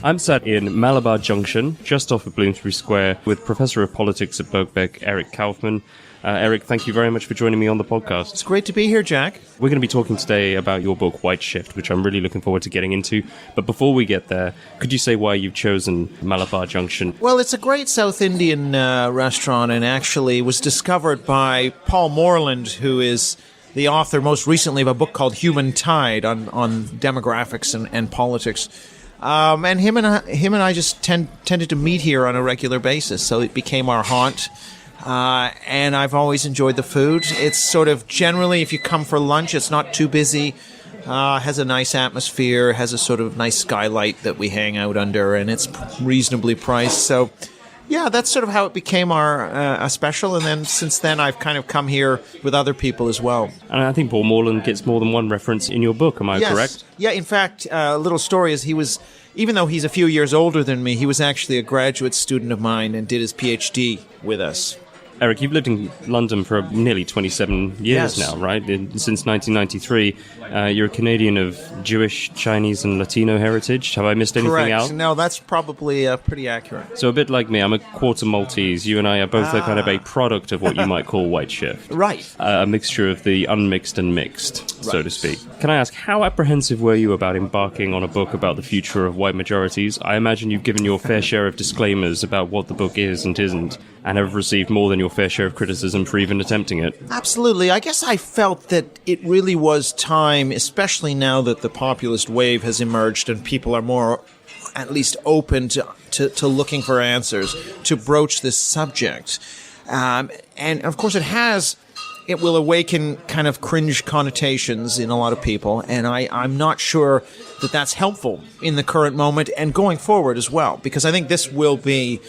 I'm sat in Malabar Junction, just off of Bloomsbury Square, with Professor of Politics at Birkbeck, Eric Kaufmann. Eric, thank you very much for joining me on the podcast. It's great to be here, Jack. We're going to be talking today about your book, Whiteshift, which I'm really looking forward to getting into. But before we get there, could you say why you've chosen Malabar Junction? Well, it's a great South Indian restaurant, and actually was discovered by Paul Morland, who is the author most recently of a book called Human Tide on demographics and politics. And him and I just tended to meet here on a regular basis, so it became our haunt. And I've always enjoyed the food. It's sort of generally, if you come for lunch, it's not too busy. Has a nice atmosphere, has a sort of nice skylight that we hang out under, and it's reasonably priced. So, yeah, that's sort of how it became our special. And then since then, I've kind of come here with other people as well. And I think Paul Morland gets more than one reference in your book. Am I correct? Yeah, in fact, a little story is even though he's a few years older than me, he was actually a graduate student of mine and did his PhD with us. Eric, you've lived in London for nearly 27 years now, right? Since 1993. You're a Canadian of Jewish, Chinese, and Latino heritage. Have I missed anything out? No, that's probably pretty accurate. So a bit like me, I'm a quarter Maltese. You and I are both a kind of a product of what you might call Whiteshift. Right. A mixture of the unmixed and mixed, so to speak. Can I ask, how apprehensive were you about embarking on a book about the future of white majorities? I imagine you've given your fair share of disclaimers about what the book is and isn't, and have received more than your fair share of criticism for even attempting it. Absolutely. I guess I felt that it really was time, especially now that the populist wave has emerged and people are more, at least, open to looking for answers, to broach this subject. And, of course, it will awaken kind of cringe connotations in a lot of people, and I'm not sure that that's helpful in the current moment and going forward as well, because I think this will be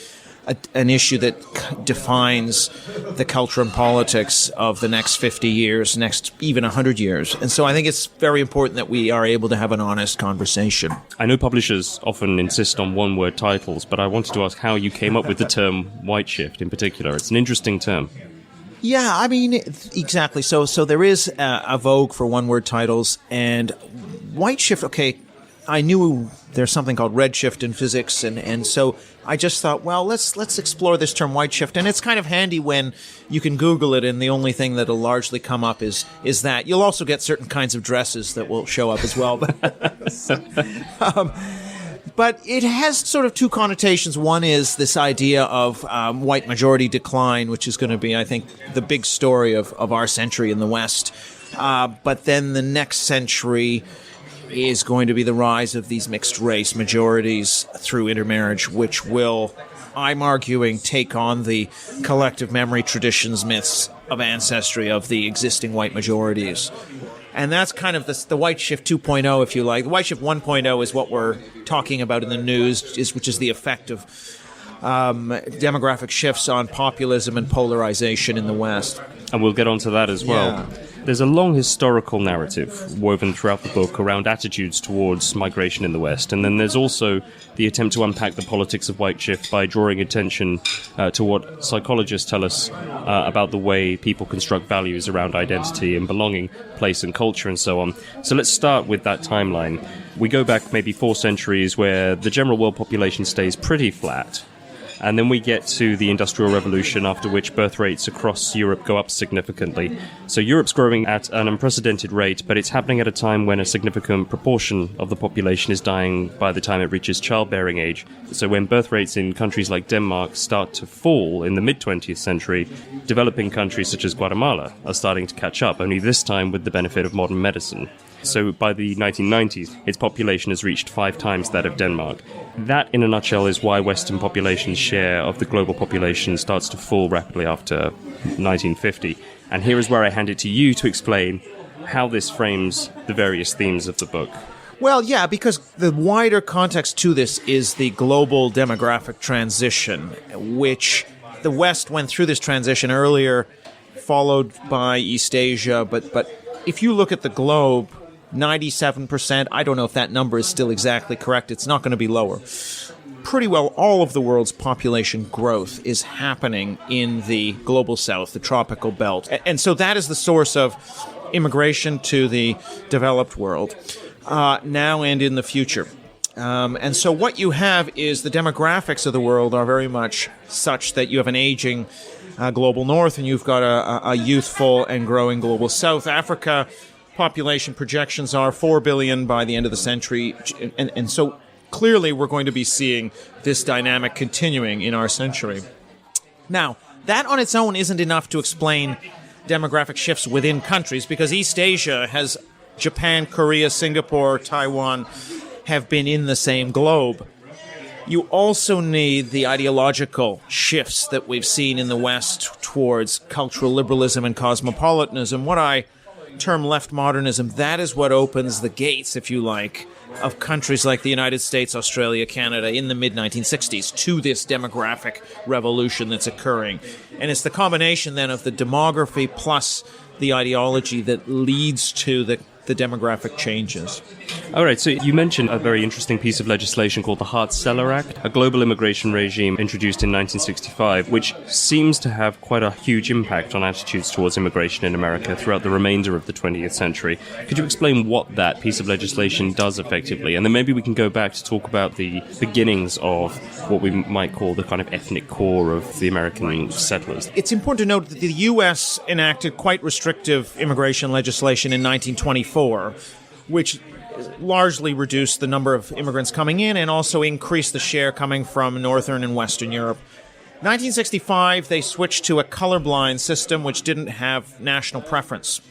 an issue that defines the culture and politics of the next 50 years, next even 100 years. And so I think it's very important that we are able to have an honest conversation. I know publishers often insist on one-word titles, but I wanted to ask how you came up with the term Whiteshift in particular. It's an interesting term. Yeah, I mean, exactly. So there is a vogue for one-word titles, and Whiteshift, okay, I knew there's something called redshift in physics, and so I just thought, well, let's explore this term Whiteshift, and it's kind of handy when you can Google it, and the only thing that'll largely come up is that. You'll also get certain kinds of dresses that will show up as well. But it has sort of two connotations. One is this idea of white majority decline, which is going to be, I think, the big story of our century in the West. But then the next century is going to be the rise of these mixed race majorities through intermarriage, which will, I'm arguing, take on the collective memory traditions, myths of ancestry of the existing white majorities. And that's kind of the Whiteshift 2.0, if you like. The Whiteshift 1.0 is what we're talking about in the news, which is the effect of demographic shifts on populism and polarization in the West. And we'll get onto that as well. Yeah. There's a long historical narrative woven throughout the book around attitudes towards migration in the West. And then there's also the attempt to unpack the politics of Whiteshift by drawing attention to what psychologists tell us about the way people construct values around identity and belonging, place and culture and so on. So let's start with that timeline. We go back maybe 4 centuries where the general world population stays pretty flat. And then we get to the Industrial Revolution, after which birth rates across Europe go up significantly. So Europe's growing at an unprecedented rate, but it's happening at a time when a significant proportion of the population is dying by the time it reaches childbearing age. So when birth rates in countries like Denmark start to fall in the mid-20th century, developing countries such as Guatemala are starting to catch up, only this time with the benefit of modern medicine. So by the 1990s, its population has reached 5 times that of Denmark. That, in a nutshell, is why Western population's share of the global population starts to fall rapidly after 1950. And here is where I hand it to you to explain how this frames the various themes of the book. Well, yeah, because the wider context to this is the global demographic transition, which the West went through this transition earlier, followed by East Asia. But if you look at the globe, 97%, I don't know if that number is still exactly correct, it's not going to be lower. Pretty well all of the world's population growth is happening in the global south, the tropical belt. And so that is the source of immigration to the developed world, now and in the future. And so what you have is the demographics of the world are very much such that you have an aging global north and you've got a youthful and growing global south. Africa population projections are 4 billion by the end of the century. And so clearly we're going to be seeing this dynamic continuing in our century. Now, that on its own isn't enough to explain demographic shifts within countries, because East Asia has Japan, Korea, Singapore, Taiwan have been in the same globe. You also need the ideological shifts that we've seen in the West towards cultural liberalism and cosmopolitanism. What I term left modernism, that is what opens the gates, if you like, of countries like the United States, Australia, Canada in the mid-1960s to this demographic revolution that's occurring. And it's the combination then of the demography plus the ideology that leads to the demographic changes. All right, so you mentioned a very interesting piece of legislation called the Hart-Celler Act, a global immigration regime introduced in 1965, which seems to have quite a huge impact on attitudes towards immigration in America throughout the remainder of the 20th century. Could you explain what that piece of legislation does effectively? And then maybe we can go back to talk about the beginnings of what we might call the kind of ethnic core of the American settlers. It's important to note that the U.S. enacted quite restrictive immigration legislation in 1924, which largely reduced the number of immigrants coming in and also increased the share coming from Northern and Western Europe. 1965, they switched to a colorblind system which didn't have national preference.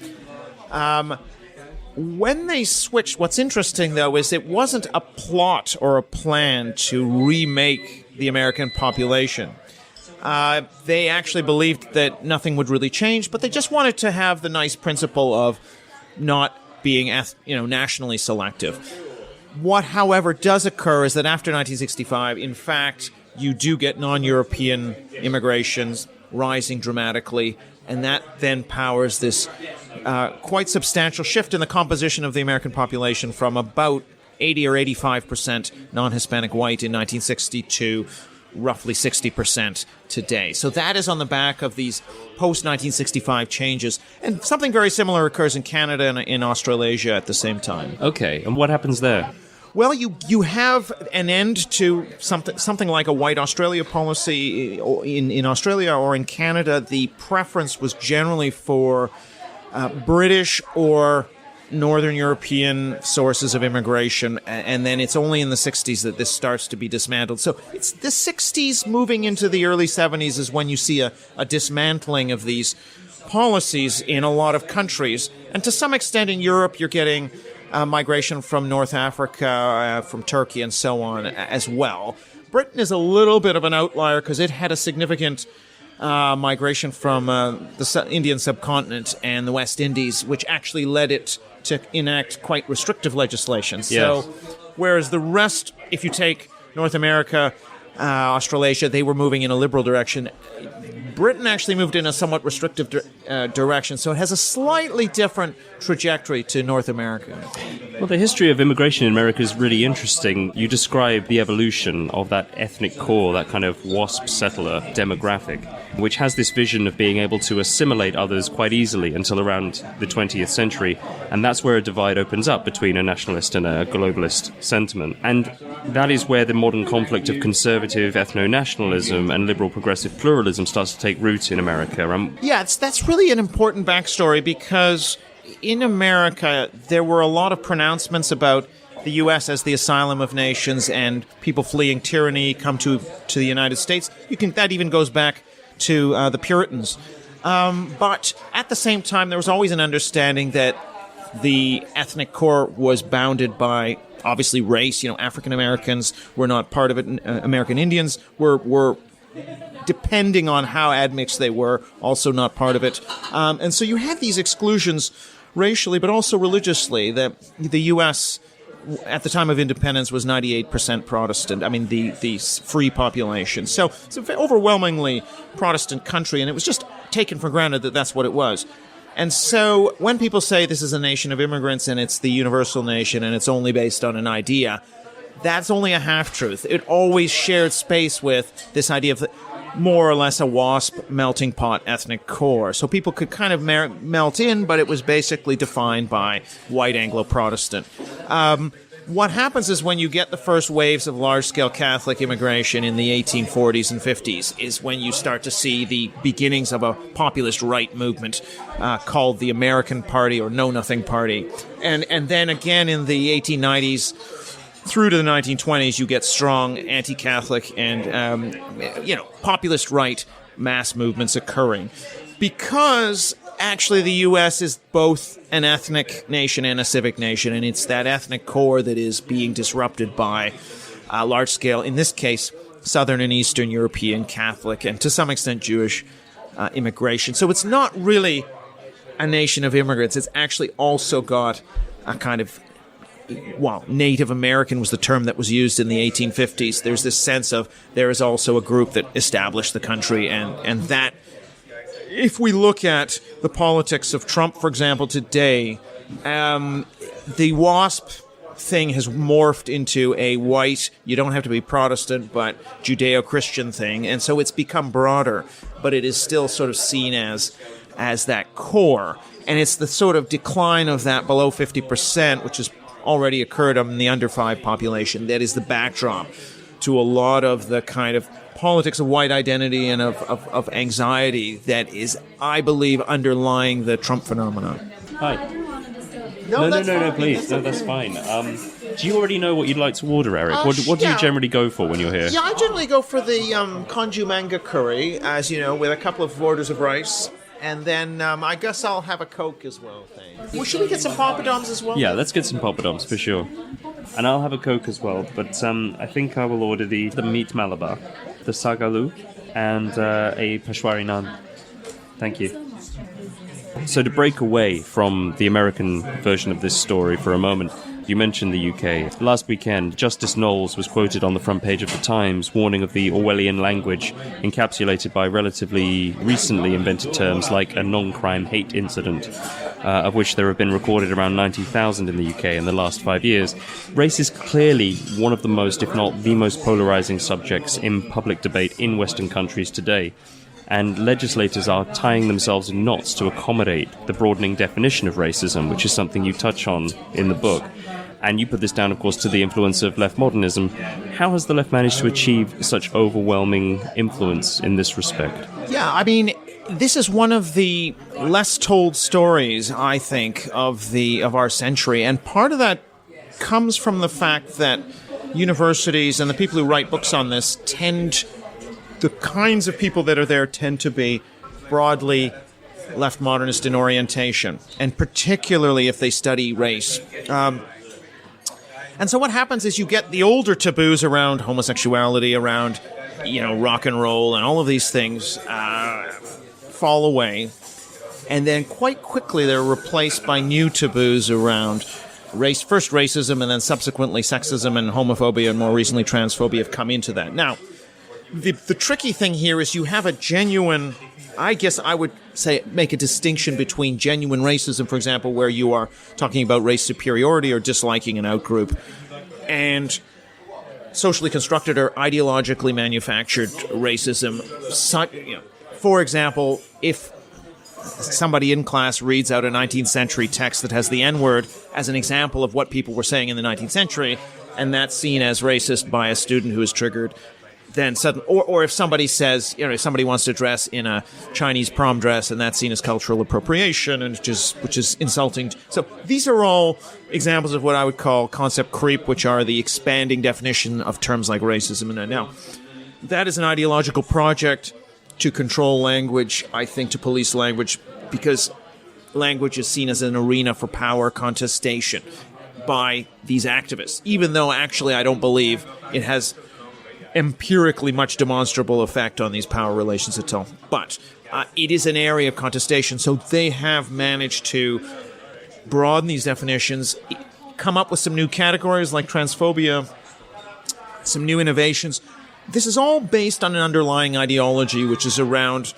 When they switched, what's interesting, though, is it wasn't a plot or a plan to remake the American population. They actually believed that nothing would really change, but they just wanted to have the nice principle of not being nationally selective. What, however, does occur is that after 1965, in fact, you do get non-European immigrations rising dramatically, and that then powers this quite substantial shift in the composition of the American population from about 80 or 85% non-Hispanic white in 1960 to roughly 60% today. So that is on the back of these post-1965 changes. And something very similar occurs in Canada and in Australasia at the same time. Okay, and what happens there? Well, you have an end to something like a white Australia policy. In Australia or in Canada, the preference was generally for British or Northern European sources of immigration, and then it's only in the 60s that this starts to be dismantled. So it's the 60s moving into the early 70s is when you see a dismantling of these policies in a lot of countries. And to some extent in Europe, you're getting migration from North Africa, from Turkey, and so on as well. Britain is a little bit of an outlier because it had a significant migration from the Indian subcontinent and the West Indies, which actually led it to enact quite restrictive legislation. So, whereas the rest, if you take North America, Australasia, they were moving in a liberal direction. Britain actually moved in a somewhat restrictive direction, so it has a slightly different trajectory to North America. Well, the history of immigration in America is really interesting. You describe the evolution of that ethnic core, that kind of WASP settler demographic, which has this vision of being able to assimilate others quite easily until around the 20th century. And that's where a divide opens up between a nationalist and a globalist sentiment. And that is where the modern conflict of conservative ethno-nationalism and liberal progressive pluralism starts to take root in America. Yeah, that's really an important backstory, because in America, there were a lot of pronouncements about the U.S. as the asylum of nations, and people fleeing tyranny come to the United States. That even goes back to the Puritans. But at the same time, there was always an understanding that the ethnic core was bounded by, obviously, race. African Americans were not part of it. American Indians were depending on how admixed they were, also not part of it. And so you had these exclusions racially, but also religiously. That the U.S. at the time of independence was 98% Protestant. I mean, the free population. So it's an overwhelmingly Protestant country, and it was just taken for granted that that's what it was. And so when people say this is a nation of immigrants and it's the universal nation and it's only based on an idea, that's only a half-truth. It always shared space with this idea of more or less a WASP melting pot ethnic core. So people could kind of melt in, but it was basically defined by white Anglo-Protestant. what happens is when you get the first waves of large-scale Catholic immigration in the 1840s and 50s is when you start to see the beginnings of a populist right movement called the American Party or Know Nothing Party. And then again in the 1890s through to the 1920s, you get strong anti-Catholic and, populist right mass movements occurring. Because actually the U.S. is both an ethnic nation and a civic nation, and it's that ethnic core that is being disrupted by large-scale, in this case, Southern and Eastern European Catholic, and to some extent Jewish immigration. So it's not really a nation of immigrants. It's actually also got a kind of, Native American was the term that was used in the 1850s. There's this sense of there is also a group that established the country, and that, if we look at the politics of Trump, for example, today, the WASP thing has morphed into a white, you don't have to be Protestant, but Judeo-Christian thing, and so it's become broader, but it is still sort of seen as that core, and it's the sort of decline of that below 50%, which has already occurred in the under 5 population, that is the backdrop to a lot of the kind of politics of white identity and of anxiety that is, I believe, underlying the Trump phenomenon. Hi. No, please. No, that's fine. Do you already know what you'd like to order, Eric? What do you generally go for when you're here? Yeah, I generally go for the Konju manga curry, as you know, with a couple of orders of rice. And then I guess I'll have a Coke as well. Thanks. Well, should we get some poppadoms as well? Yeah, let's get some poppadoms for sure. And I'll have a Coke as well. But I think I will order the meat Malabar, the sagaloo, and a peshwari naan. Thank you. So to break away from the American version of this story for a moment, you mentioned the UK. Last weekend, Justice Knowles was quoted on the front page of the Times, warning of the Orwellian language encapsulated by relatively recently invented terms like a non-crime hate incident, of which there have been recorded around 90,000 in the UK in the last 5 years. Race is clearly one of the most, if not the most polarizing subjects in public debate in Western countries today. And legislators are tying themselves in knots to accommodate the broadening definition of racism, which is something you touch on in the book. And you put this down, of course, to the influence of left modernism. How has the left managed to achieve such overwhelming influence in this respect? Yeah, I mean, this is one of the less told stories, I think, of our century. And part of that comes from the fact that universities and the people who write books on this the kinds of people that are there tend to be broadly left modernist in orientation, and particularly if they study race. And so what happens is you get the older taboos around homosexuality, around, rock and roll, and all of these things fall away. And then quite quickly they're replaced by new taboos around race, first racism, and then subsequently sexism and homophobia, and more recently transphobia have come into that. Now, the tricky thing here is you have a genuine, I guess I would say, make a distinction between genuine racism, for example, where you are talking about race superiority or disliking an outgroup, and socially constructed or ideologically manufactured racism. For example, if somebody in class reads out a 19th century text that has the N-word as an example of what people were saying in the 19th century, and that's seen as racist by a student who is triggered, then or if somebody says, if somebody wants to dress in a Chinese prom dress, and that's seen as cultural appropriation, and which is insulting. So these are all examples of what I would call concept creep, which are the expanding definition of terms like racism. And now, that is an ideological project to control language, I think, to police language, because language is seen as an arena for power contestation by these activists, even though actually I don't believe it has empirically much demonstrable effect on these power relations at all. But it is an area of contestation, so they have managed to broaden these definitions, come up with some new categories like transphobia, some new innovations. This is all based on an underlying ideology, which is around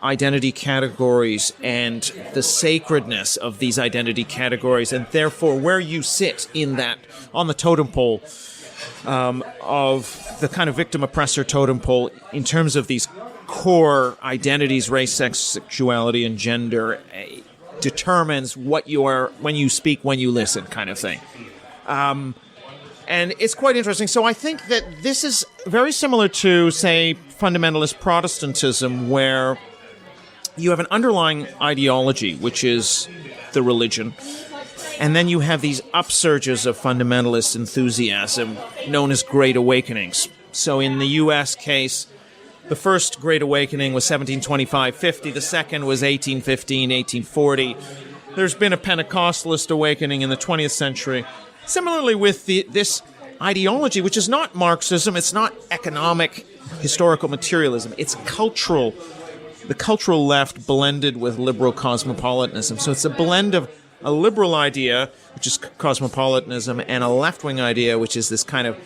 identity categories and the sacredness of these identity categories, and therefore where you sit in that, on the totem pole of the kind of victim-oppressor totem pole in terms of these core identities, race, sex, sexuality, and gender, determines what you are when you speak, when you listen, kind of thing. And it's quite interesting. So I think that this is very similar to, say, fundamentalist Protestantism, where you have an underlying ideology, which is the religion, and then you have these upsurges of fundamentalist enthusiasm known as Great Awakenings. So in the U.S. case, the first Great Awakening was 1725-50, the second was 1815-1840. There's been a Pentecostalist awakening in the 20th century. Similarly with this ideology, which is not Marxism, it's not economic historical materialism, it's cultural, the cultural left blended with liberal cosmopolitanism. So it's a blend of a liberal idea, which is cosmopolitanism, and a left-wing idea, which is this kind of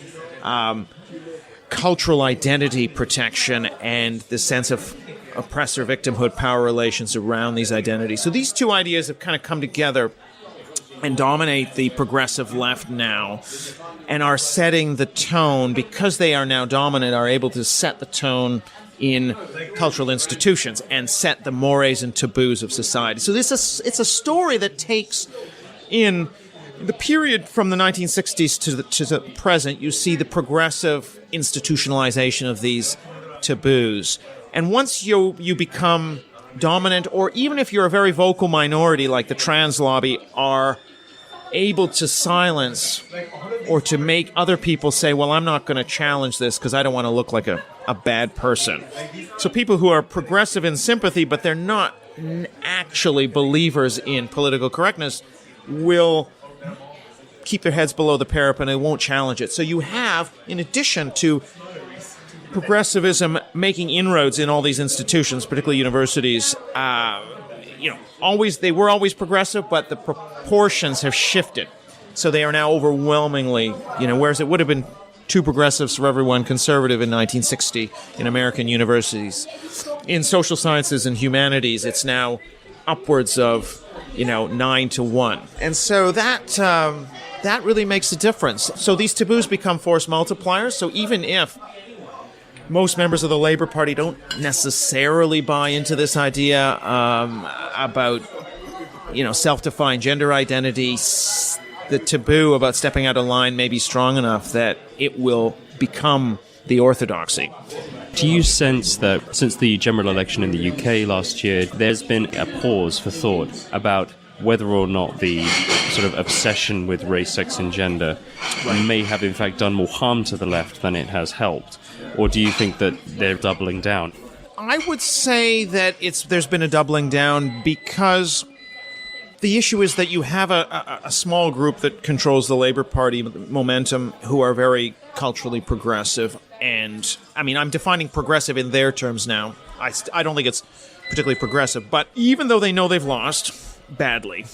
cultural identity protection and the sense of oppressor-victimhood power relations around these identities. So these two ideas have kind of come together and dominate the progressive left now and are setting the tone, because they are now dominant, are able to set the tone in cultural institutions and set the mores and taboos of society. So it's a story that takes in the period from the 1960s to the present. You see the progressive institutionalization of these taboos. And once you become dominant, or even if you're a very vocal minority like the trans lobby are able to silence or to make other people say, well, I'm not going to challenge this because I don't want to look like a bad person. So people who are progressive in sympathy, but they're not actually believers in political correctness, will keep their heads below the parapet and they won't challenge it. So you have, in addition to progressivism making inroads in all these institutions, particularly universities, they were always progressive, but the proportions have shifted. So they are now overwhelmingly, whereas it would have been two progressives for every one conservative in 1960 in American universities. In social sciences and humanities, it's now upwards of, 9-1. And so that really makes a difference. So these taboos become force multipliers. So even if most members of the Labour Party don't necessarily buy into this idea about, self-defined gender identity, the taboo about stepping out of line may be strong enough that it will become the orthodoxy. Do you sense that since the general election in the UK last year, there's been a pause for thought about whether or not the sort of obsession with race, sex and gender may have in fact done more harm to the left than it has helped? Or do you think that they're doubling down? I would say that there's been a doubling down because the issue is that you have a small group that controls the Labour Party momentum who are very culturally progressive. And, I'm defining progressive in their terms now. I don't think it's particularly progressive. But even though they know they've lost badly,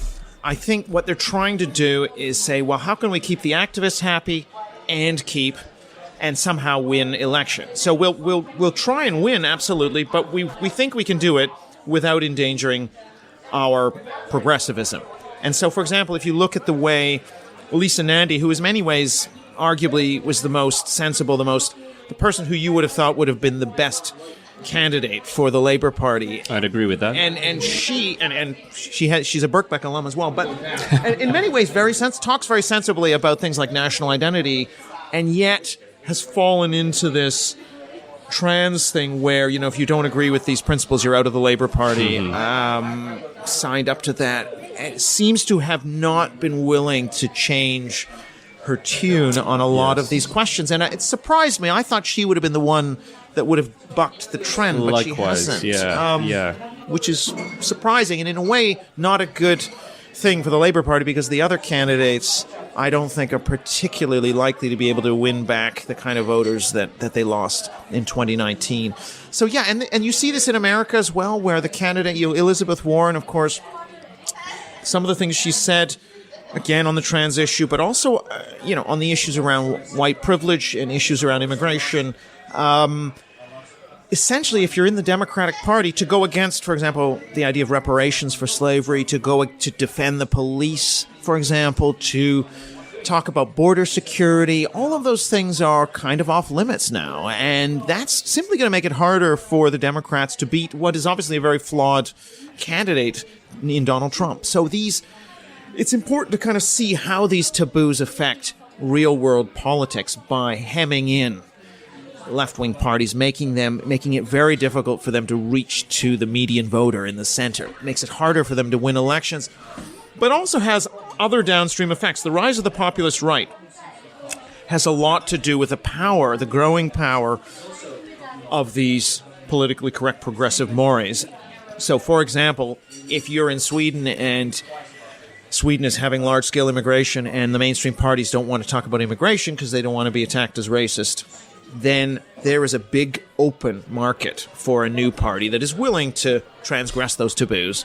I think what they're trying to do is say, well, how can we keep the activists happy and somehow win election? So we'll try and win, absolutely, but we think we can do it without endangering our progressivism. And so, for example, if you look at the way Lisa Nandy, who in many ways arguably was the most sensible, the person who you would have thought would have been the best candidate for the Labour Party. I'd agree with that. And she's a Birkbeck alum as well, but in many ways talks very sensibly about things like national identity, and yet has fallen into this trans thing where, if you don't agree with these principles, you're out of the Labour Party, signed up to that. It seems to have not been willing to change her tune on a lot of these questions. And it surprised me. I thought she would have been the one that would have bucked the trend, but Likewise, she hasn't. yeah. Which is surprising and in a way not a good thing for the Labour Party, because the other candidates I don't think are particularly likely to be able to win back the kind of voters that they lost in 2019. So yeah, and you see this in America as well, where the candidate, Elizabeth Warren, of course, some of the things she said, again, on the trans issue, but also, on the issues around white privilege and issues around immigration. Essentially, if you're in the Democratic Party, to go against, for example, the idea of reparations for slavery, to defend the police, for example, to talk about border security, all of those things are kind of off limits now. And that's simply going to make it harder for the Democrats to beat what is obviously a very flawed candidate in Donald Trump. So these it's important to kind of see how these taboos affect real-world politics by hemming in left-wing parties, making it very difficult for them to reach to the median voter in the center. It makes it harder for them to win elections, but also has other downstream effects. The rise of the populist right has a lot to do with the growing power of these politically correct progressive mores. So, for example, if you're in Sweden and Sweden is having large-scale immigration and the mainstream parties don't want to talk about immigration because they don't want to be attacked as racist, then there is a big open market for a new party that is willing to transgress those taboos.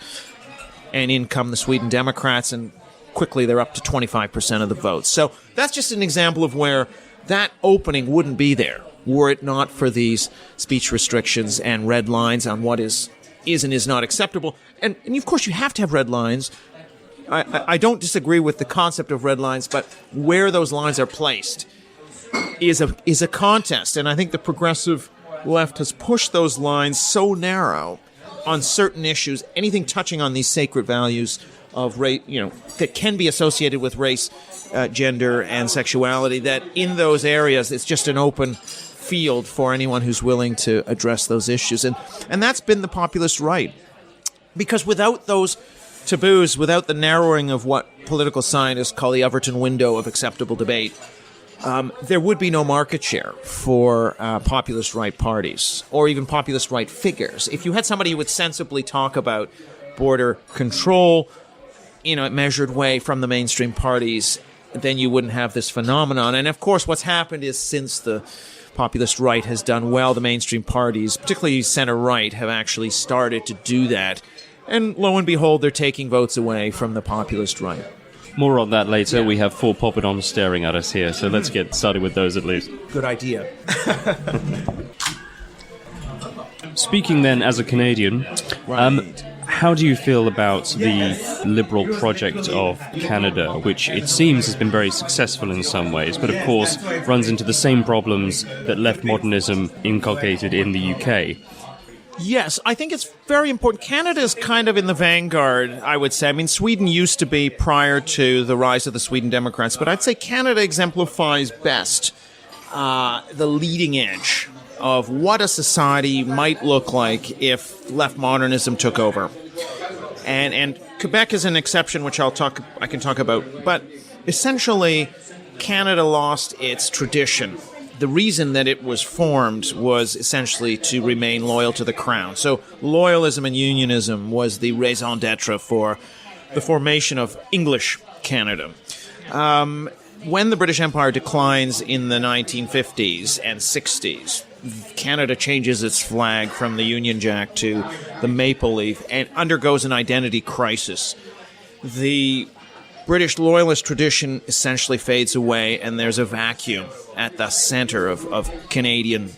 And in come the Sweden Democrats, and quickly they're up to 25% of the votes. So that's just an example of where that opening wouldn't be there were it not for these speech restrictions and red lines on what is and is not acceptable. And of course you have to have red lines. I don't disagree with the concept of red lines, but where those lines are placed is a contest. And I think the progressive left has pushed those lines so narrow on certain issues, anything touching on these sacred values of race, that can be associated with race, gender, and sexuality, that in those areas it's just an open field for anyone who's willing to address those issues. And that's been the populist right. Because without those taboos, without the narrowing of what political scientists call the Overton window of acceptable debate, there would be no market share for populist right parties or even populist right figures. If you had somebody who would sensibly talk about border control in a measured way from the mainstream parties, then you wouldn't have this phenomenon. And of course, what's happened is since the populist right has done well, the mainstream parties, particularly center-right, have actually started to do that. And lo and behold, they're taking votes away from the populist right. More on that later. We have 4 poppadoms staring at us here, so let's get started with those at least. Good idea. Speaking then as a Canadian, Right. how do you feel about the liberal project of Canada, which it seems has been very successful in some ways, but of course runs into the same problems that left modernism inculcated in the UK? Yes, I think it's very important. Canada is kind of in the vanguard, I would say. I mean, Sweden used to be prior to the rise of the Sweden Democrats, but I'd say Canada exemplifies best the leading edge of what a society might look like if left modernism took over. And Quebec is an exception, which I can talk about. But essentially, Canada lost its tradition. The reason that it was formed was essentially to remain loyal to the crown. So loyalism and unionism was the raison d'etre for the formation of English Canada. When the British Empire declines in the 1950s and 60s, Canada changes its flag from the Union Jack to the maple leaf and undergoes an identity crisis. The British loyalist tradition essentially fades away, and there's a vacuum at the center of Canadian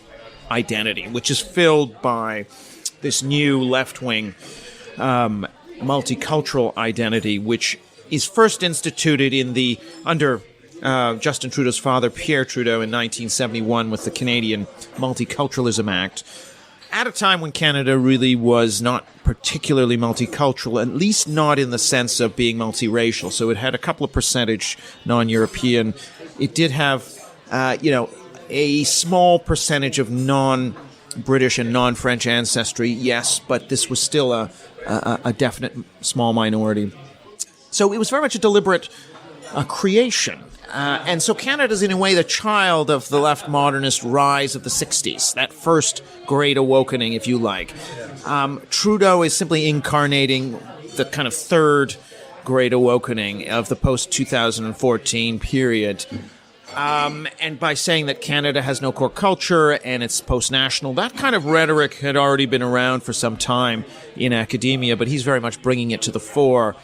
identity, which is filled by this new left-wing multicultural identity, which is first instituted under Justin Trudeau's father, Pierre Trudeau, in 1971 with the Canadian Multiculturalism Act, at a time when Canada really was not particularly multicultural, at least not in the sense of being multiracial. So it had a couple of percentage non-European. It did have, a small percentage of non-British and non-French ancestry, yes, but this was still a definite small minority. So it was very much a deliberate creation. And so Canada's in a way the child of the left modernist rise of the 60s, that first great awakening, if you like. Trudeau is simply incarnating the kind of third great awakening of the post-2014 period. And by saying that Canada has no core culture and it's post-national, that kind of rhetoric had already been around for some time in academia, but he's very much bringing it to the fore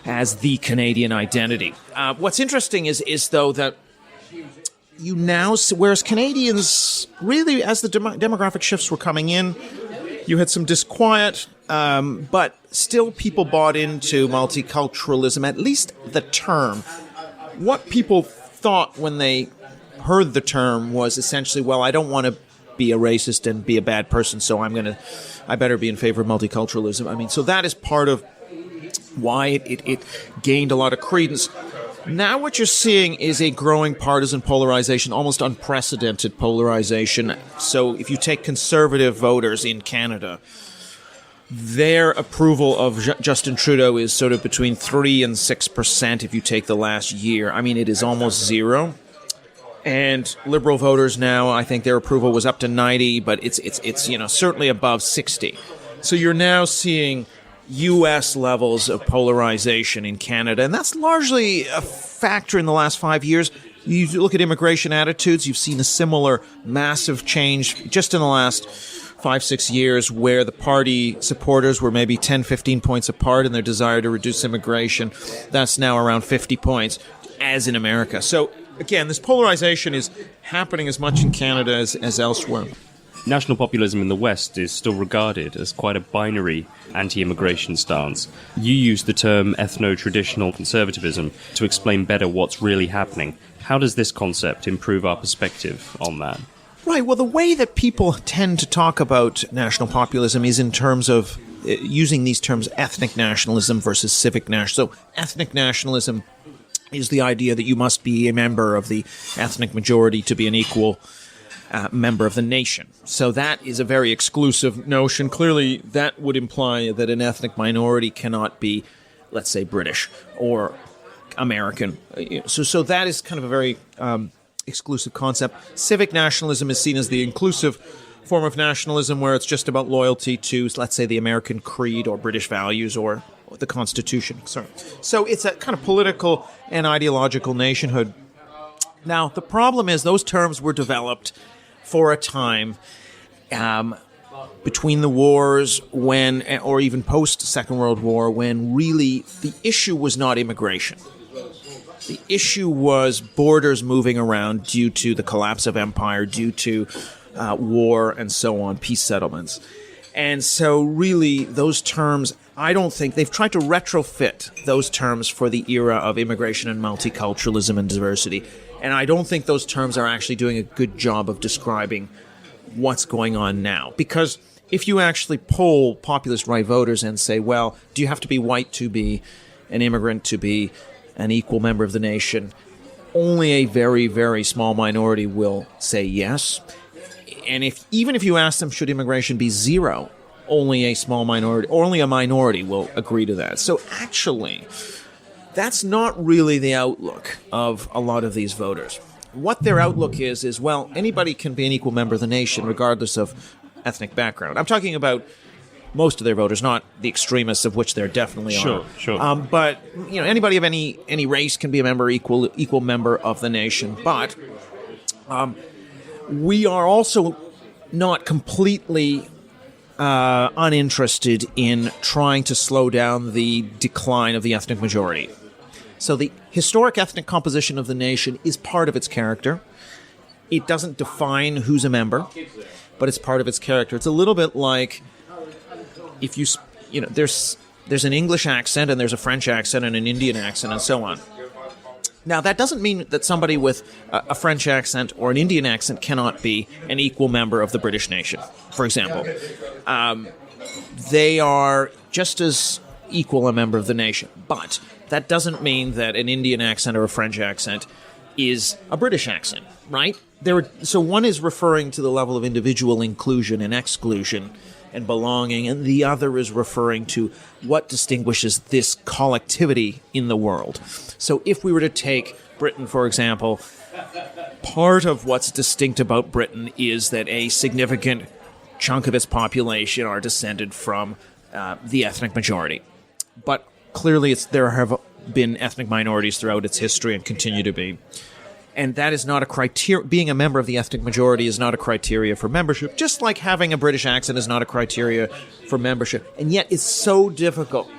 as the Canadian identity. What's interesting is though, that you now, whereas Canadians really, as the demographic shifts were coming in, you had some disquiet, but still people bought into multiculturalism, at least the term. What people thought when they heard the term was essentially, well, I don't want to be a racist and be a bad person, so I better be in favor of multiculturalism. I mean, so that is part of why it gained a lot of credence. Now what you're seeing is a growing partisan polarization, almost unprecedented polarization. So if you take conservative voters in Canada, their approval of Justin Trudeau is sort of between 3 and 6% if you take the last year. I mean, it is almost zero. And Liberal voters now, I think their approval was up to 90, but it's certainly above 60. So you're now seeing U.S. levels of polarization in Canada, and that's largely a factor in the last 5 years. You look at immigration attitudes, you've seen a similar massive change just in the last 5-6 years, where the party supporters were maybe 10, 15 points apart in their desire to reduce immigration. That's now around 50 points, as in America. So, again, this polarization is happening as much in Canada as elsewhere. National populism in the West is still regarded as quite a binary anti-immigration stance. You use the term ethno-traditional conservatism to explain better what's really happening. How does this concept improve our perspective on that? Right. Well, the way that people tend to talk about national populism is in terms of using these terms ethnic nationalism versus civic nationalism. So ethnic nationalism is the idea that you must be a member of the ethnic majority to be an equal member of the nation. So that is a very exclusive notion. Clearly, that would imply that an ethnic minority cannot be, let's say, British or American. So that is kind of a very exclusive concept. Civic nationalism is seen as the inclusive form of nationalism, where it's just about loyalty to, let's say, the American creed or British values or the Constitution. Sorry. So it's a kind of political and ideological nationhood. Now, the problem is those terms were developed for a time between the wars, when, or even post-Second World War, when really the issue was not immigration. The issue was borders moving around due to the collapse of empire, due to war and so on, peace settlements. And so really those terms, I don't think, they've tried to retrofit those terms for the era of immigration and multiculturalism and diversity. And I don't think those terms are actually doing a good job of describing what's going on now. Because if you actually poll populist right voters and say, well, do you have to be white to be an immigrant, to be an equal member of the nation? Only a very, very small minority will say yes. And even if you ask them, should immigration be zero, only a small minority, or only a minority will agree to that. So actually, that's not really the outlook of a lot of these voters. What their outlook is, well, anybody can be an equal member of the nation, regardless of ethnic background. I'm talking about most of their voters, not the extremists, of which there definitely are. Sure. But anybody of any race can be a member, equal member of the nation. But we are also not completely uninterested in trying to slow down the decline of the ethnic majority. So the historic ethnic composition of the nation is part of its character. It doesn't define who's a member, but it's part of its character. It's a little bit like if there's an English accent and there's a French accent and an Indian accent and so on. Now, that doesn't mean that somebody with a French accent or an Indian accent cannot be an equal member of the British nation, for example. They are just as equal a member of the nation. But that doesn't mean that an Indian accent or a French accent is a British accent, right? So one is referring to the level of individual inclusion and exclusion and belonging, and the other is referring to what distinguishes this collectivity in the world. So if we were to take Britain, for example, part of what's distinct about Britain is that a significant chunk of its population are descended from the ethnic majority. But clearly there have been ethnic minorities throughout its history and continue to be. And that is not a criteria. Being a member of the ethnic majority is not a criteria for membership, just like having a British accent is not a criteria for membership. And yet it's so difficult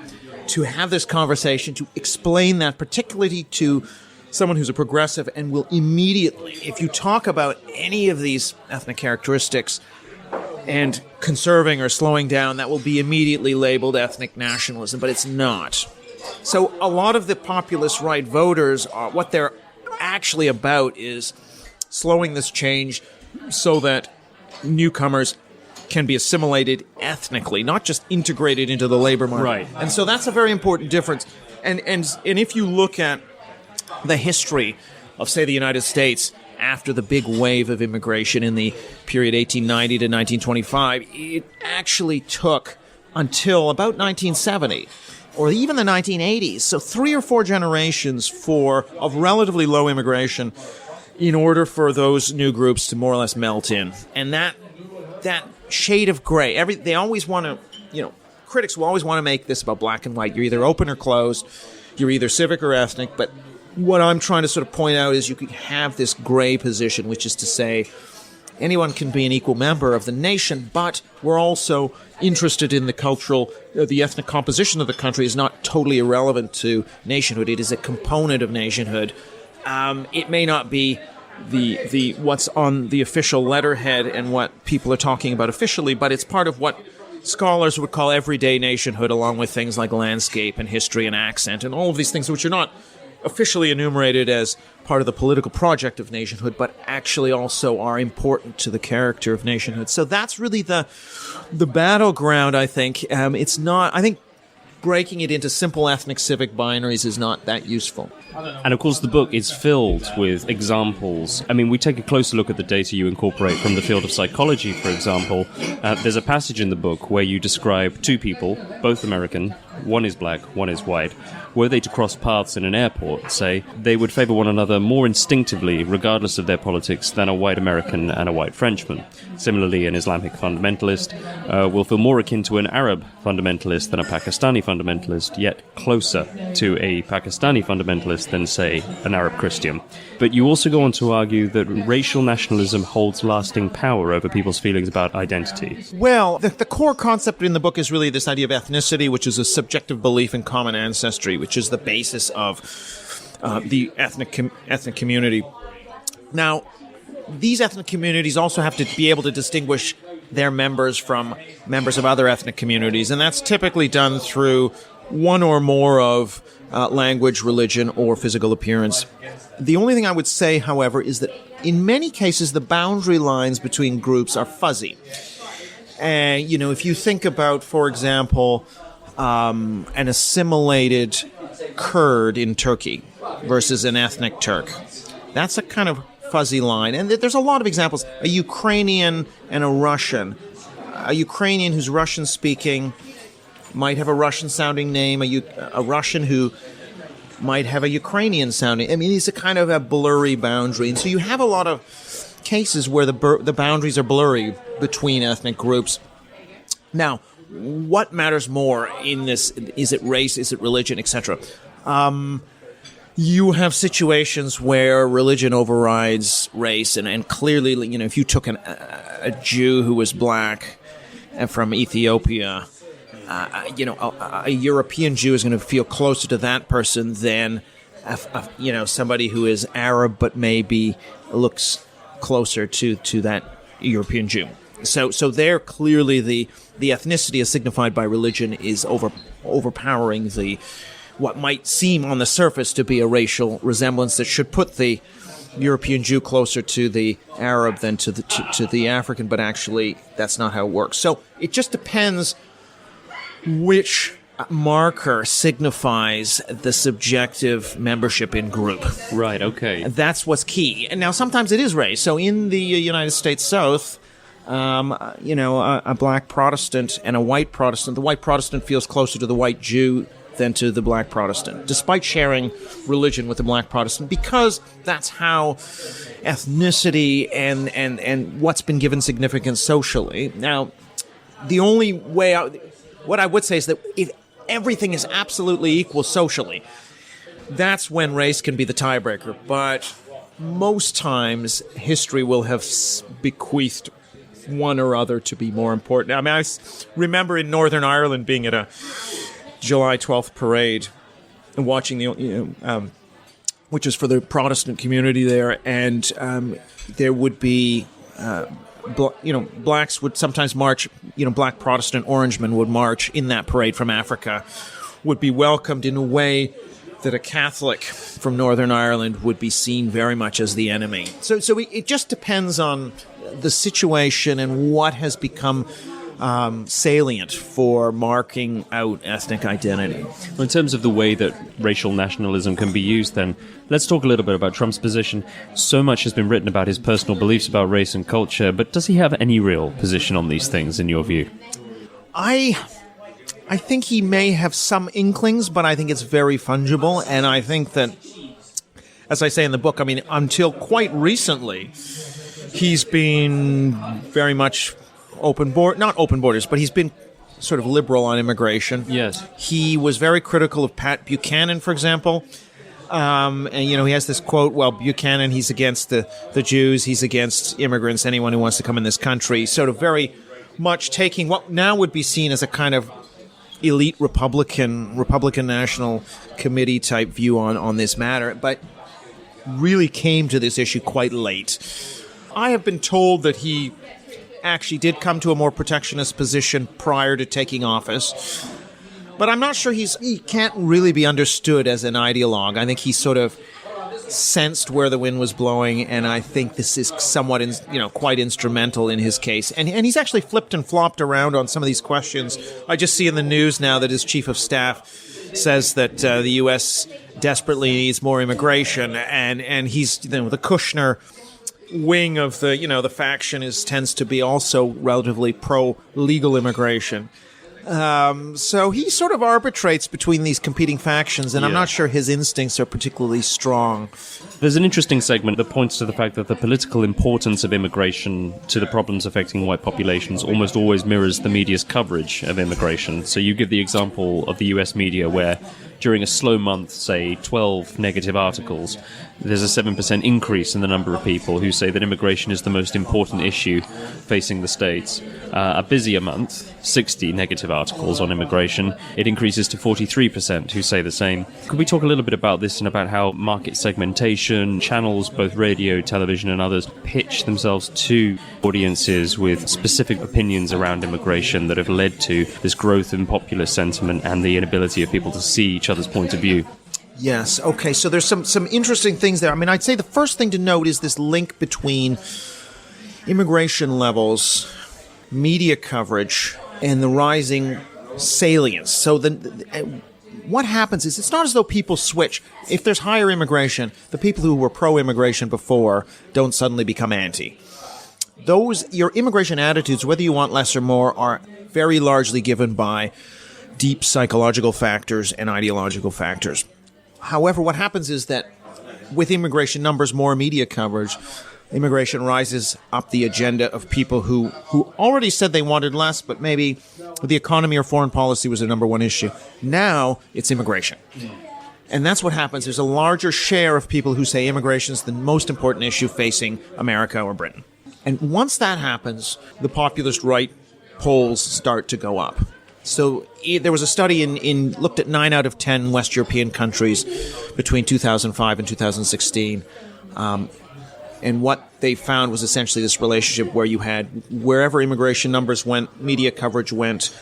to have this conversation, to explain that, particularly to someone who's a progressive and will immediately, if you talk about any of these ethnic characteristics and conserving or slowing down, that will be immediately labeled ethnic nationalism, but it's not. So a lot of the populist right voters, what they're actually about is slowing this change so that newcomers can be assimilated ethnically, not just integrated into the labor market. Right. And so that's a very important difference. And if you look at the history of, say, the United States after the big wave of immigration in the period 1890 to 1925, it actually took until about 1970 or even the 1980s, so 3 or 4 generations of relatively low immigration in order for those new groups to more or less melt in. And that shade of gray, they always want to, critics will always want to make this about black and white. You're either open or closed. You're either civic or ethnic. But what I'm trying to sort of point out is you could have this gray position, which is to say anyone can be an equal member of the nation, but we're also interested in the cultural, the ethnic composition of the country is not totally irrelevant to nationhood. It is a component of nationhood. It may not be the what's on the official letterhead and what people are talking about officially, but it's part of what scholars would call everyday nationhood, along with things like landscape and history and accent and all of these things which are not officially enumerated as part of the political project of nationhood, but actually also are important to the character of nationhood. So that's really the battleground, I think. It's not, I think, breaking it into simple ethnic civic binaries is not that useful. And of course the book is filled with examples. I mean, we take a closer look at the data you incorporate from the field of psychology, for example. There's a passage in the book where you describe 2 people, both American, one is black, one is white. Were they to cross paths in an airport, say, they would favor one another more instinctively, regardless of their politics, than a white American and a white Frenchman. Similarly, an Islamic fundamentalist will feel more akin to an Arab fundamentalist than a Pakistani fundamentalist, yet closer to a Pakistani fundamentalist than, say, an Arab Christian. But you also go on to argue that racial nationalism holds lasting power over people's feelings about identity. Well, the core concept in the book is really this idea of ethnicity, which is a subjective belief in common ancestry, which is the basis of the ethnic community. Now, these ethnic communities also have to be able to distinguish their members from members of other ethnic communities, and that's typically done through one or more of language, religion, or physical appearance. The only thing I would say, however, is that in many cases the boundary lines between groups are fuzzy. And, if you think about, for example, an assimilated Kurd in Turkey versus an ethnic Turk, that's a kind of fuzzy line. And there's a lot of examples. A Ukrainian and a Russian. A Ukrainian who's Russian-speaking might have a Russian-sounding name. A Russian who might have a Ukrainian-sounding. I mean, it's a kind of a blurry boundary. And so you have a lot of cases where the boundaries are blurry between ethnic groups. Now, what matters more in this? Is it race? Is it religion, etc.? You have situations where religion overrides race, and clearly, if you took a Jew who was black and from Ethiopia, a European Jew is going to feel closer to that person than, somebody who is Arab but maybe looks closer to that European Jew. So there clearly the ethnicity as signified by religion is overpowering what might seem on the surface to be a racial resemblance that should put the European Jew closer to the Arab than to the African, but actually that's not how it works. So it just depends which marker signifies the subjective membership in group. Right, okay. That's what's key. And now sometimes it is race. So in the United States South, a black Protestant and a white Protestant, the white Protestant feels closer to the white Jew than to the black Protestant, despite sharing religion with the black Protestant, because that's how ethnicity and what's been given significance socially. Now, the only way what I would say is that if everything is absolutely equal socially, that's when race can be the tiebreaker. But most times, history will have bequeathed one or other to be more important. I mean, I remember in Northern Ireland being at a July 12th parade and watching which is for the Protestant community there, and there would be, blacks would sometimes march, black Protestant Orangemen would march in that parade from Africa, would be welcomed in a way that a Catholic from Northern Ireland would be seen very much as the enemy. So it just depends on the situation and what has become salient for marking out ethnic identity. In terms of the way that racial nationalism can be used, then, let's talk a little bit about Trump's position. So much has been written about his personal beliefs about race and culture, but does he have any real position on these things, in your view? I think he may have some inklings, but I think it's very fungible, and I think that, as I say in the book, I mean, until quite recently, he's been very much not open borders, but he's been sort of liberal on immigration. Yes. He was very critical of Pat Buchanan, for example. And, he has this quote, well, Buchanan, he's against the Jews, he's against immigrants, anyone who wants to come in this country, sort of very much taking what now would be seen as a kind of elite Republican National Committee type view on this matter, but really came to this issue quite late. I have been told that he actually did come to a more protectionist position prior to taking office. But I'm not sure he can't really be understood as an ideologue. I think he sort of sensed where the wind was blowing, and I think this is somewhat, quite instrumental in his case. And he's actually flipped and flopped around on some of these questions. I just see in the news now that his chief of staff says that the U.S. desperately needs more immigration, and he's, the Kushner wing of the faction tends to be also relatively pro-legal immigration. So he sort of arbitrates between these competing factions, and I'm not sure his instincts are particularly strong. There's an interesting segment that points to the fact that the political importance of immigration to the problems affecting white populations almost always mirrors the media's coverage of immigration. So you give the example of the US media where during a slow month, say 12 negative articles, there's a 7% increase in the number of people who say that immigration is the most important issue facing the states. A busier month, 60 negative articles on immigration, it increases to 43% who say the same. Could we talk a little bit about this and about how market segmentation, channels, both radio, television and others, pitch themselves to audiences with specific opinions around immigration that have led to this growth in popular sentiment and the inability of people to see each other's point of view? Yes. Okay. So there's some interesting things there. I mean, I'd say the first thing to note is this link between immigration levels, media coverage, and the rising salience. So what happens is it's not as though people switch. If there's higher immigration, the people who were pro-immigration before don't suddenly become anti. Your immigration attitudes, whether you want less or more, are very largely given by deep psychological factors and ideological factors. However, what happens is that with immigration numbers, more media coverage, immigration rises up the agenda of people who already said they wanted less, but maybe the economy or foreign policy was their number one issue. Now it's immigration. And that's what happens. There's a larger share of people who say immigration is the most important issue facing America or Britain. And once that happens, the populist right polls start to go up. So there was a study looked at 9 out of 10 West European countries between 2005 and 2016. And what they found was essentially this relationship where you had wherever immigration numbers went, media coverage went,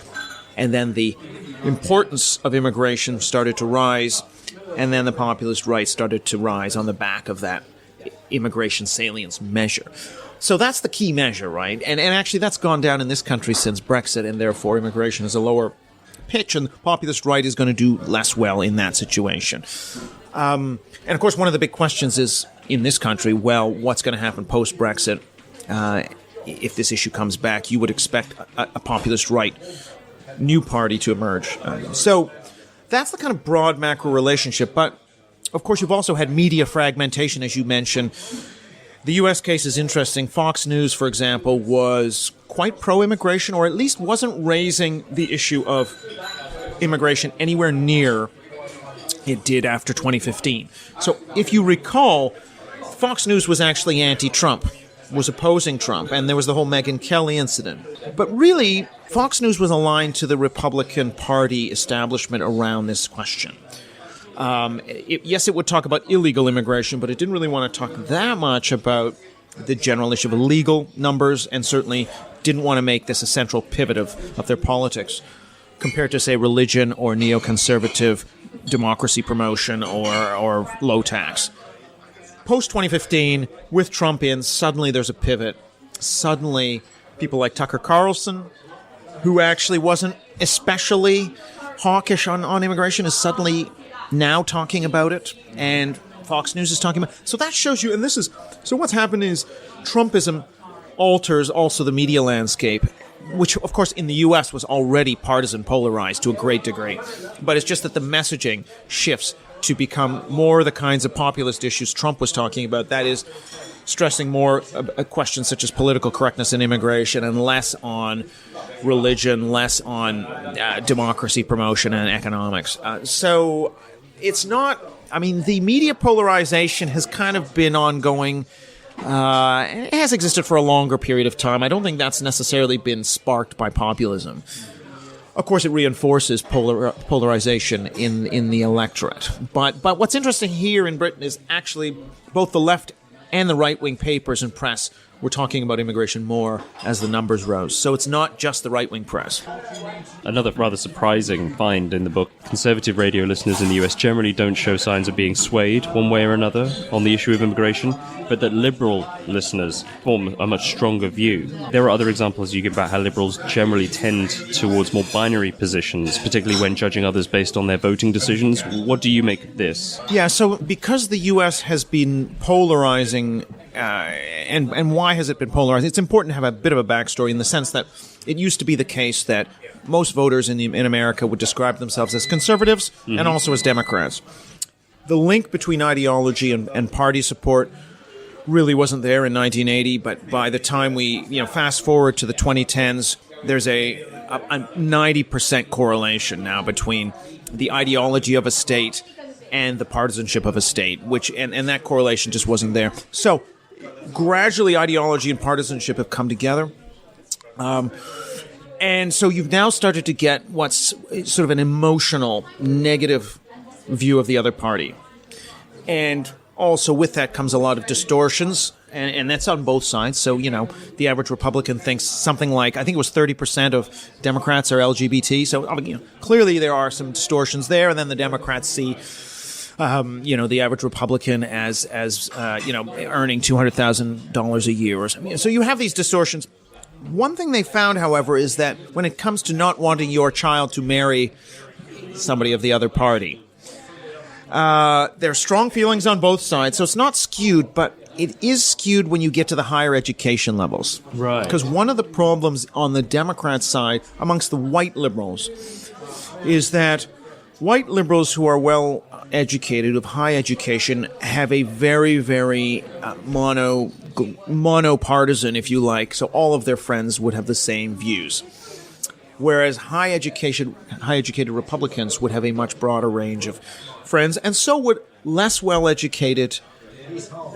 and then the importance of immigration started to rise, and then the populist right started to rise on the back of that immigration salience measure. So that's the key measure, right? And actually that's gone down in this country since Brexit, and therefore immigration is a lower pitch, and the populist right is going to do less well in that situation. And of course, one of the big questions is, in this country, well, what's going to happen post-Brexit? If this issue comes back, you would expect a populist right new party to emerge. So that's the kind of broad macro relationship. But, of course, you've also had media fragmentation, as you mentioned. The U.S. case is interesting. Fox News, for example, was quite pro-immigration, or at least wasn't raising the issue of immigration anywhere near it did after 2015. So if you recall, Fox News was actually anti-Trump, was opposing Trump, and there was the whole Megyn Kelly incident. But really, Fox News was aligned to the Republican Party establishment around this question. Yes, it would talk about illegal immigration, but it didn't really want to talk that much about the general issue of legal numbers, and certainly didn't want to make this a central pivot of their politics, compared to, say, religion or neoconservative democracy promotion or low tax. Post-2015, with Trump in, suddenly there's a pivot. suddenly people like Tucker Carlson, who actually wasn't especially hawkish on immigration, is suddenly now talking about it, and Fox News is talking about it. So that shows you, and so what's happened is Trumpism alters also the media landscape, which, of course, in the U.S. was already partisan polarized to a great degree. But it's just that the messaging shifts to become more the kinds of populist issues Trump was talking about. That is, stressing more questions such as political correctness and immigration, and less on religion, less on democracy promotion and economics. So it's not... I mean, the media polarization has kind of been ongoing. It has existed for a longer period of time. I don't think that's necessarily been sparked by populism. Of course, it reinforces polarization in the electorate. But what's interesting here in Britain is actually both the left and the right-wing papers and press were talking about immigration more as the numbers rose. So it's not just the right-wing press. Another rather surprising find in the book, conservative radio listeners in the US generally don't show signs of being swayed one way or another on the issue of immigration, but that liberal listeners form a much stronger view. There are other examples you give about how liberals generally tend towards more binary positions, particularly when judging others based on their voting decisions. What do you make of this? Yeah, so because the US has been polarizing, and why has it been polarized? It's important to have a bit of a backstory in the sense that it used to be the case that most voters in America would describe themselves as conservatives and also as Democrats. The link between ideology and party support really wasn't there in 1980, but by the time we fast forward to the 2010s, there's a 90% correlation now between the ideology of a state and the partisanship of a state, and that correlation just wasn't there. So gradually ideology and partisanship have come together. And so you've now started to get what's sort of an emotional, negative view of the other party. And also with that comes a lot of distortions, and that's on both sides. So, the average Republican thinks something like, I think it was 30% of Democrats are LGBT. So, clearly there are some distortions there, and then the Democrats see the average Republican as earning $200,000 a year or something. So you have these distortions. One thing they found, however, is that when it comes to not wanting your child to marry somebody of the other party, there are strong feelings on both sides. So it's not skewed, but it is skewed when you get to the higher education levels. Right. Because one of the problems on the Democrat side amongst the white liberals is that white liberals who are well educated, of high education, have a very, very monopartisan, if you like. So all of their friends would have the same views. Whereas high educated Republicans would have a much broader range of friends, and so would less well-educated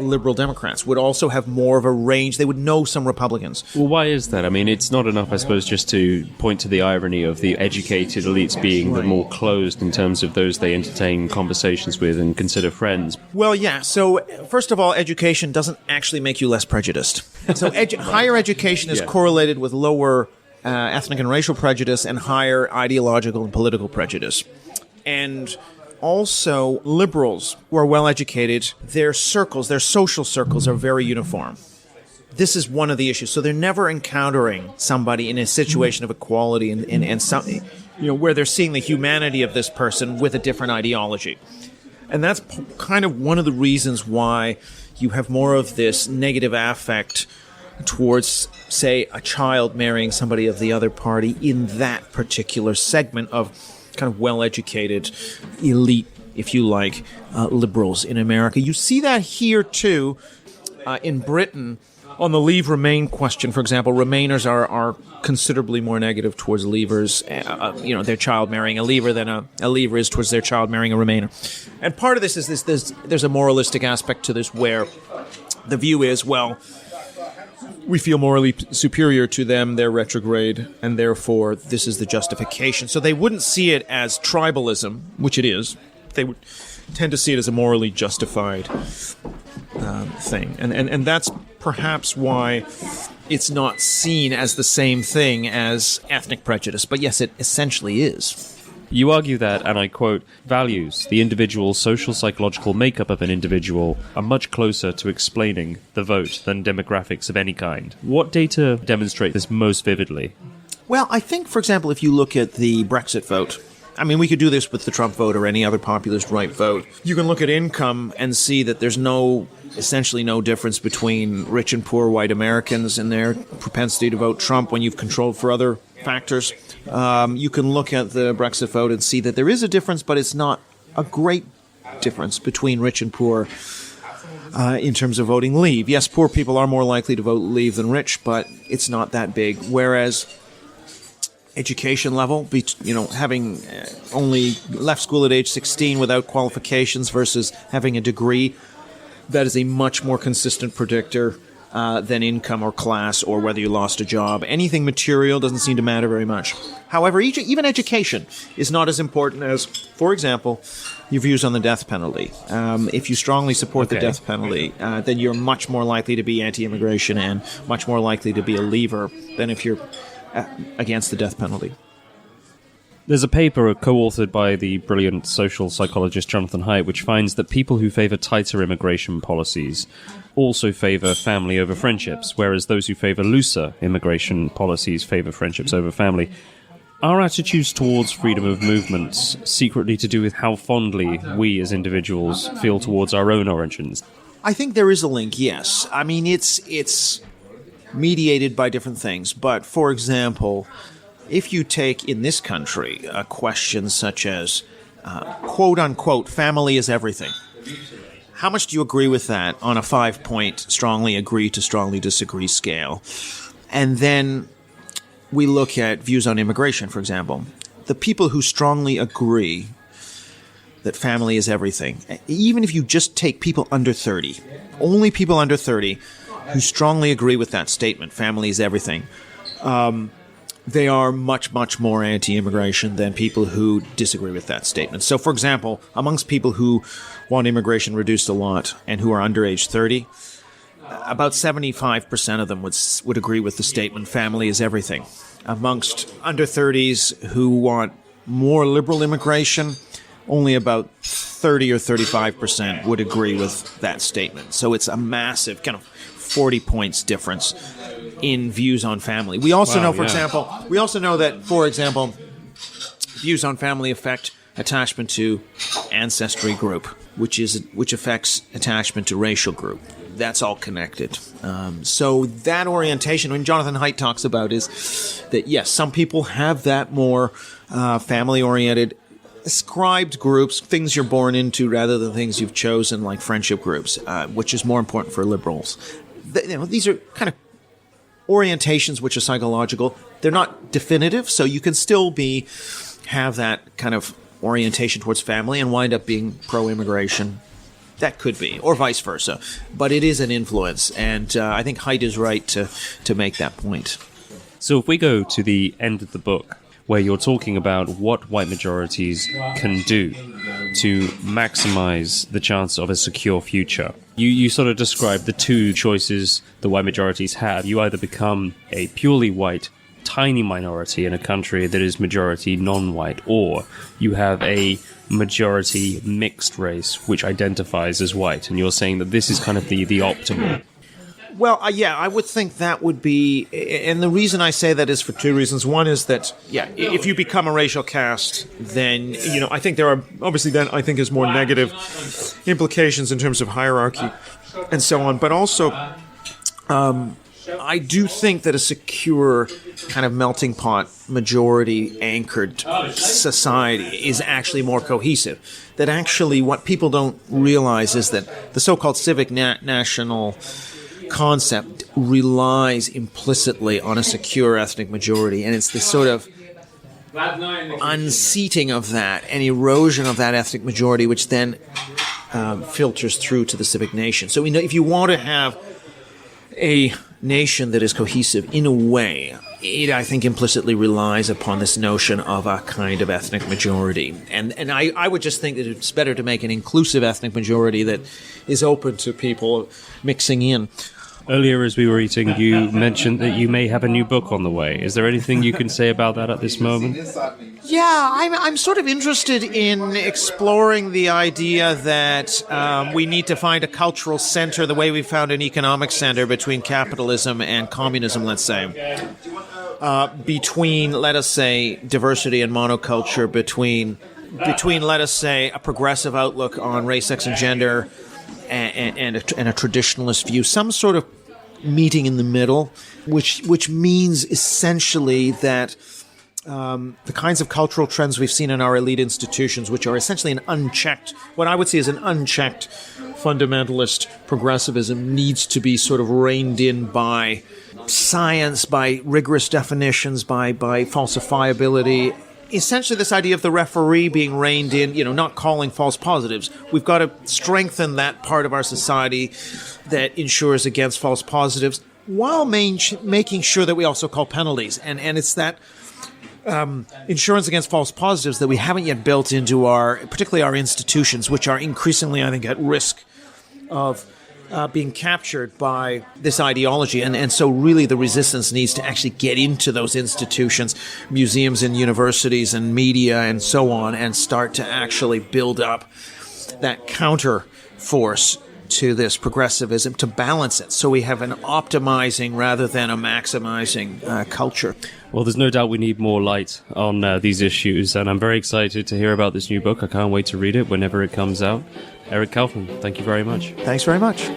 liberal Democrats would also have more of a range. They would know some Republicans. Well, why is that? I mean, it's not enough, I suppose, just to point to the irony of the educated elites being the more closed in terms of those they entertain conversations with and consider friends. Well, yeah. So, first of all, education doesn't actually make you less prejudiced. So, higher education is correlated with lower ethnic and racial prejudice and higher ideological and political prejudice. And also, liberals who are well-educated, their social circles are very uniform. This is one of the issues. So they're never encountering somebody in a situation of equality and something, where they're seeing the humanity of this person with a different ideology. And that's kind of one of the reasons why you have more of this negative affect towards, say, a child marrying somebody of the other party in that particular segment of kind of well-educated, elite, if you like, liberals in America. You see that here, too, in Britain. On the Leave Remain question, for example, Remainers are considerably more negative towards Leavers, their child marrying a Leaver than a Leaver is towards their child marrying a Remainer. And part of this is there's a moralistic aspect to this where the view is, well, we feel morally superior to them, they're retrograde, and therefore this is the justification. So they wouldn't see it as tribalism, which it is. They would tend to see it as a morally justified thing. And that's perhaps why it's not seen as the same thing as ethnic prejudice. But yes, it essentially is. You argue that, and I quote, values, the individual social psychological makeup of an individual, are much closer to explaining the vote than demographics of any kind. What data demonstrate this most vividly? Well, I think, for example, if you look at the Brexit vote, I mean, we could do this with the Trump vote or any other populist right vote. You can look at income and see that there's essentially no difference between rich and poor white Americans in their propensity to vote Trump when you've controlled for other factors. You can look at the Brexit vote and see that there is a difference, but it's not a great difference between rich and poor in terms of voting Leave. Yes, poor people are more likely to vote Leave than rich, but it's not that big. Whereas education level, having only left school at age 16 without qualifications versus having a degree, that is a much more consistent predictor than income or class or whether you lost a job. Anything material doesn't seem to matter very much. However, even education is not as important as, for example, your views on the death penalty. If you strongly support the death penalty, then you're much more likely to be anti-immigration and much more likely to be a leaver than if you're against the death penalty. There's a paper co-authored by the brilliant social psychologist Jonathan Haidt, which finds that people who favor tighter immigration policies also favor family over friendships, whereas those who favor looser immigration policies favor friendships over family. Are attitudes towards freedom of movements secretly to do with how fondly we as individuals feel towards our own origins? I think there is a link, yes. I mean, it's mediated by different things. But, for example, if you take in this country a question such as, quote unquote, family is everything, how much do you agree with that on a 5-point strongly agree to strongly disagree scale? And then we look at views on immigration, for example. The people who strongly agree that family is everything, even if you just take people under 30, only people under 30 who strongly agree with that statement, family is everything, they are much, much more anti-immigration than people who disagree with that statement. So, for example, amongst people who want immigration reduced a lot and who are under age 30, about 75% of them would agree with the statement, family is everything. Amongst under 30s who want more liberal immigration, only about 30 or 35% would agree with that statement. So it's a massive kind of 40 points difference in views on family. We also know, for example, views on family affect attachment to ancestry group, which affects attachment to racial group. That's all connected. So that orientation, when Jonathan Haidt talks about, is that yes, some people have that more family-oriented ascribed groups, things you're born into rather than things you've chosen, like friendship groups, which is more important for liberals. These are kind of orientations which are psychological. They're not definitive, so you can still have that kind of orientation towards family and wind up being pro-immigration. That could be, or vice versa. But it is an influence, and I think Haidt is right to make that point. So if we go to the end of the book, where you're talking about what white majorities can do to maximize the chance of a secure future, you sort of describe the two choices the white majorities have. You either become a purely white, tiny minority in a country that is majority non-white, or you have a majority mixed race which identifies as white, and you're saying that this is kind of the optimal. Well, I would think that would be, and the reason I say that is for two reasons. One is that, if you become a racial caste, then, I think there are, obviously then I think is more negative implications in terms of hierarchy and so on. But also, I do think that a secure kind of melting pot, majority anchored society is actually more cohesive. That actually what people don't realize is that the so-called civic national concept relies implicitly on a secure ethnic majority, and it's this sort of unseating of that and erosion of that ethnic majority, which then filters through to the civic nation. So if you want to have a nation that is cohesive in a way, it, I think, implicitly relies upon this notion of a kind of ethnic majority. And I would just think that it's better to make an inclusive ethnic majority that is open to people mixing in. Earlier, as we were eating, you mentioned that you may have a new book on the way. Is there anything you can say about that at this moment? Yeah, I'm sort of interested in exploring the idea that we need to find a cultural center the way we found an economic center between capitalism and communism, let's say. Between, let us say, diversity and monoculture, between, let us say, a progressive outlook on race, sex, and gender and a traditionalist view, some sort of meeting in the middle, which means essentially that the kinds of cultural trends we've seen in our elite institutions, which are essentially an unchecked, what I would say is an unchecked fundamentalist progressivism, needs to be sort of reined in by science, by rigorous definitions, by falsifiability. Essentially, this idea of the referee being reined in, not calling false positives. We've got to strengthen that part of our society that ensures against false positives while making sure that we also call penalties. And it's that insurance against false positives that we haven't yet built into particularly our institutions, which are increasingly, I think, at risk of being captured by this ideology. And so really the resistance needs to actually get into those institutions, museums and universities and media and so on, and start to actually build up that counter force to this progressivism to balance it, so we have an optimizing rather than a maximizing culture. Well, there's no doubt we need more light on these issues, and I'm very excited to hear about this new book. I can't wait to read it whenever it comes out. Eric Kaufmann, thank you very much. Thanks very much.